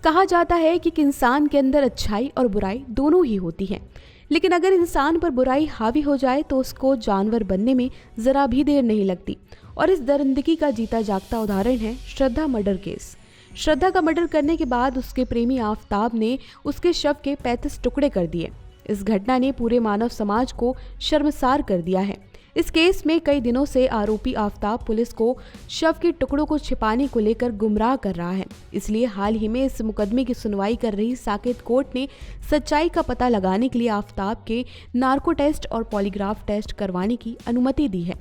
कहा जाता है कि इंसान के अंदर अच्छाई और बुराई दोनों ही होती है, लेकिन अगर इंसान पर बुराई हावी हो जाए तो उसको जानवर बनने में जरा भी देर नहीं लगती। और इस दरिंदगी का जीता जागता उदाहरण है श्रद्धा मर्डर केस। श्रद्धा का मर्डर करने के बाद उसके प्रेमी आफताब ने उसके शव के 35 टुकड़े कर दिए। इस घटना ने पूरे मानव समाज को शर्मसार कर दिया है। इस केस में कई दिनों से आरोपी आफताब पुलिस को शव के टुकड़ों को छिपाने को लेकर गुमराह कर रहा है। इसलिए हाल ही में इस मुकदमे की सुनवाई कर रही साकेत कोर्ट ने सच्चाई का पता लगाने के लिए आफताब के नार्को टेस्ट और पॉलीग्राफ टेस्ट करवाने की अनुमति दी है।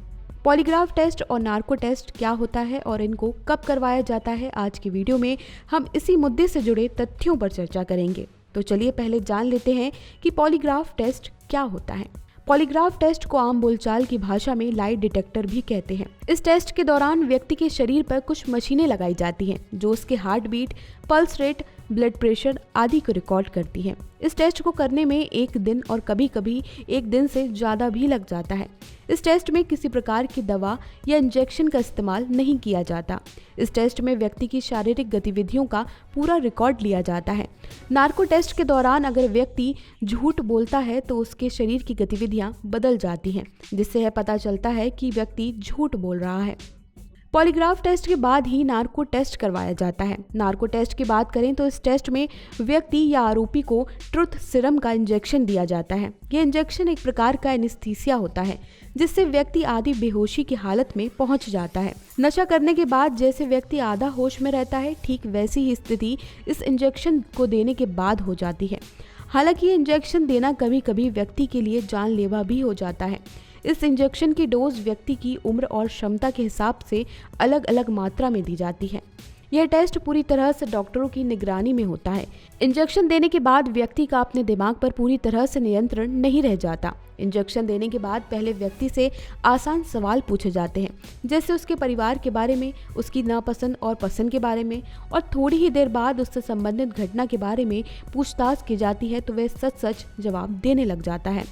पॉलीग्राफ टेस्ट और नार्को टेस्ट क्या होता है और इनको कब करवाया जाता है, आज की वीडियो में हम इसी मुद्दे से जुड़े तथ्यों पर चर्चा करेंगे। तो चलिए पहले जान लेते हैं कि पॉलीग्राफ टेस्ट क्या होता है। पॉलीग्राफ टेस्ट को आम बोलचाल की भाषा में लाई डिटेक्टर भी कहते हैं। इस टेस्ट के दौरान व्यक्ति के शरीर पर कुछ मशीनें लगाई जाती हैं जो उसके heart beat, pulse rate, blood pressure आदि को रिकॉर्ड करती हैं। इस टेस्ट को करने में एक दिन और कभी कभी एक दिन से ज़्यादा भी लग जाता है। इस टेस्ट में किसी प्रकार की दवा या इंजेक्शन का इस्तेमाल नहीं किया जाता। इस टेस्ट में व्यक्ति की शारीरिक गतिविधियों का पूरा रिकॉर्ड लिया जाता है। नार्को टेस्ट के दौरान अगर व्यक्ति झूठ बोलता है तो उसके शरीर की गतिविधियां बदल जाती हैं, जिससे यह पता चलता है कि व्यक्ति झूठ बोल रहा है। पॉलीग्राफ टेस्ट के बाद ही नार्को टेस्ट करवाया जाता है। नार्को टेस्ट की बात करें तो इस टेस्ट में व्यक्ति या आरोपी को ट्रुथ सीरम का इंजेक्शन दिया जाता है। यह इंजेक्शन एक प्रकार का एनेस्थीसिया होता है जिससे व्यक्ति आधी बेहोशी की हालत में पहुंच जाता है। नशा करने के बाद जैसे व्यक्ति आधा होश में रहता है, ठीक वैसी ही स्थिति इस इंजेक्शन को देने के बाद हो जाती है। हालांकि ये इंजेक्शन देना कभी कभी व्यक्ति के लिए जानलेवा भी हो जाता है। इस इंजेक्शन की डोज व्यक्ति की उम्र और क्षमता के हिसाब से अलग अलग मात्रा में दी जाती है। यह टेस्ट पूरी तरह से डॉक्टरों की निगरानी में होता है। इंजेक्शन देने के बाद व्यक्ति का अपने दिमाग पर पूरी तरह से नियंत्रण नहीं रह जाता। इंजेक्शन देने के बाद पहले व्यक्ति से आसान सवाल पूछे जाते हैं, जैसे उसके परिवार के बारे में, उसकी नापसंद और पसंद के बारे में, और थोड़ी ही देर बाद उससे संबंधित घटना के बारे में पूछताछ की जाती है तो वह सच सच जवाब देने लग जाता है।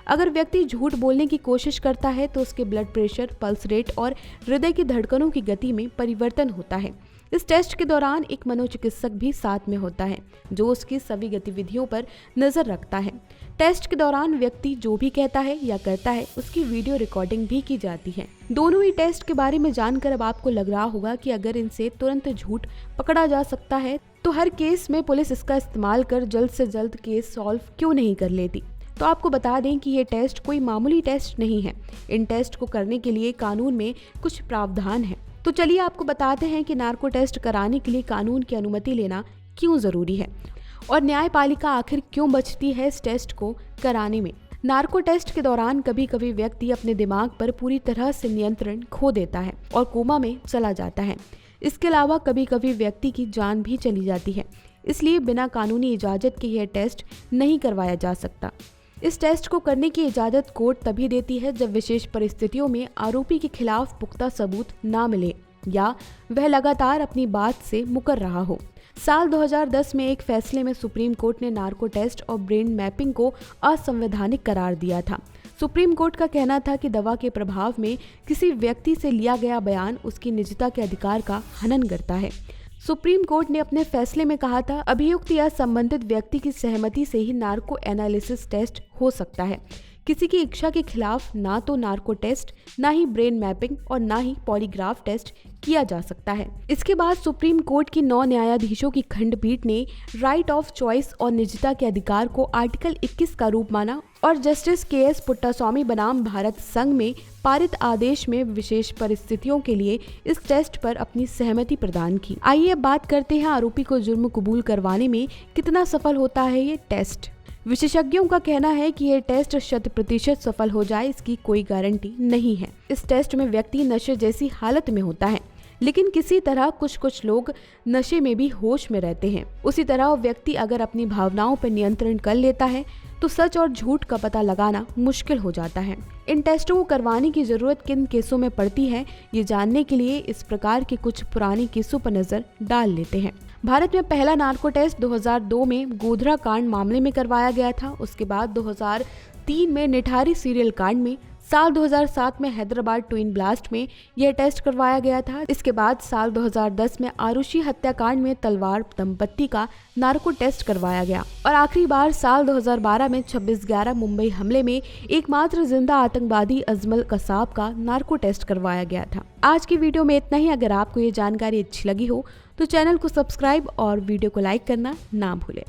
अगर व्यक्ति झूठ बोलने की कोशिश करता है तो उसके ब्लड प्रेशर, पल्स रेट और हृदय की धड़कनों की गति में परिवर्तन होता है। इस टेस्ट के दौरान एक मनोचिकित्सक भी साथ में होता है जो उसकी सभी गतिविधियों पर नजर रखता है। टेस्ट के दौरान व्यक्ति जो भी कहता है या करता है उसकी वीडियो रिकॉर्डिंग भी की जाती है। दोनों ही टेस्ट के बारे में जानकर अब आपको लग रहा होगा कि अगर इनसे तुरंत झूठ पकड़ा जा सकता है तो हर केस में पुलिस इसका इस्तेमाल कर जल्द से जल्द केस सॉल्व क्यों नहीं कर लेती। तो आपको बता दें कि ये टेस्ट कोई मामूली टेस्ट नहीं है। इन टेस्ट को करने के लिए कानून में कुछ प्रावधान है। तो चलिए आपको बताते हैं कि नार्को टेस्ट कराने के लिए कानून की अनुमति लेना क्यों जरूरी है और न्यायपालिका आखिर क्यों बचती है इस टेस्ट को कराने में। नार्को टेस्ट के दौरान कभी कभी व्यक्ति अपने दिमाग पर पूरी तरह से नियंत्रण खो देता है और कोमा में चला जाता है। इसके अलावा कभी कभी व्यक्ति की जान भी चली जाती है। इसलिए बिना कानूनी इजाजत के यह टेस्ट नहीं करवाया जा सकता। इस टेस्ट को करने की इजाज़त कोर्ट तभी देती है जब विशेष परिस्थितियों में आरोपी के खिलाफ पुख्ता सबूत ना मिले या वह लगातार अपनी बात से मुकर रहा हो। साल 2010 में एक फैसले में सुप्रीम कोर्ट ने नार्को टेस्ट और ब्रेन मैपिंग को असंवैधानिक करार दिया था। सुप्रीम कोर्ट का कहना था कि दवा के प्रभाव में किसी व्यक्ति से लिया गया बयान उसकी निजता के अधिकार का हनन करता है। सुप्रीम कोर्ट ने अपने फैसले में कहा था, अभियुक्त या संबंधित व्यक्ति की सहमति से ही नार्को एनालिसिस टेस्ट हो सकता है। किसी की इच्छा के खिलाफ ना तो नार्को टेस्ट, ना ही ब्रेन मैपिंग और ना ही पॉलीग्राफ टेस्ट किया जा सकता है। इसके बाद सुप्रीम कोर्ट की 9 न्यायाधीशों की खंडपीठ ने राइट ऑफ चॉइस और निजता के अधिकार को आर्टिकल 21 का रूप माना और जस्टिस KS पुट्टास्वामी बनाम भारत संघ में पारित आदेश में विशेष परिस्थितियों के लिए इस टेस्ट पर अपनी सहमति प्रदान की। आइए अब बात करते हैं आरोपी को जुर्म कबूल करवाने में कितना सफल होता है ये टेस्ट। विशेषज्ञों का कहना है कि यह टेस्ट 100% सफल हो जाए इसकी कोई गारंटी नहीं है। इस टेस्ट में व्यक्ति नशे जैसी हालत में होता है, लेकिन किसी तरह कुछ लोग नशे में भी होश में रहते हैं। उसी तरह व्यक्ति अगर अपनी भावनाओं पर नियंत्रण कर लेता है तो सच और झूठ का पता लगाना मुश्किल हो जाता है। इन टेस्टों को करवाने की जरूरत किन केसों में पड़ती है, ये जानने के लिए इस प्रकार के कुछ पुराने केसों पर नजर डाल लेते हैं। भारत में पहला नार्को टेस्ट 2002 में गोधरा कांड मामले में करवाया गया था। उसके बाद 2003 में निठारी सीरियल कांड में साल 2007 में हैदराबाद ट्विन ब्लास्ट में यह टेस्ट करवाया गया था। इसके बाद साल 2010 में आरुषि हत्याकांड में तलवार दंपत्ति का नार्को टेस्ट करवाया गया और आखिरी बार साल 2012 में 26/11 मुंबई हमले में एकमात्र जिंदा आतंकवादी अजमल कसाब का नार्को टेस्ट करवाया गया था। आज की वीडियो में इतना ही। अगर आपको ये जानकारी अच्छी लगी हो तो चैनल को सब्सक्राइब और वीडियो को लाइक करना ना भूलें।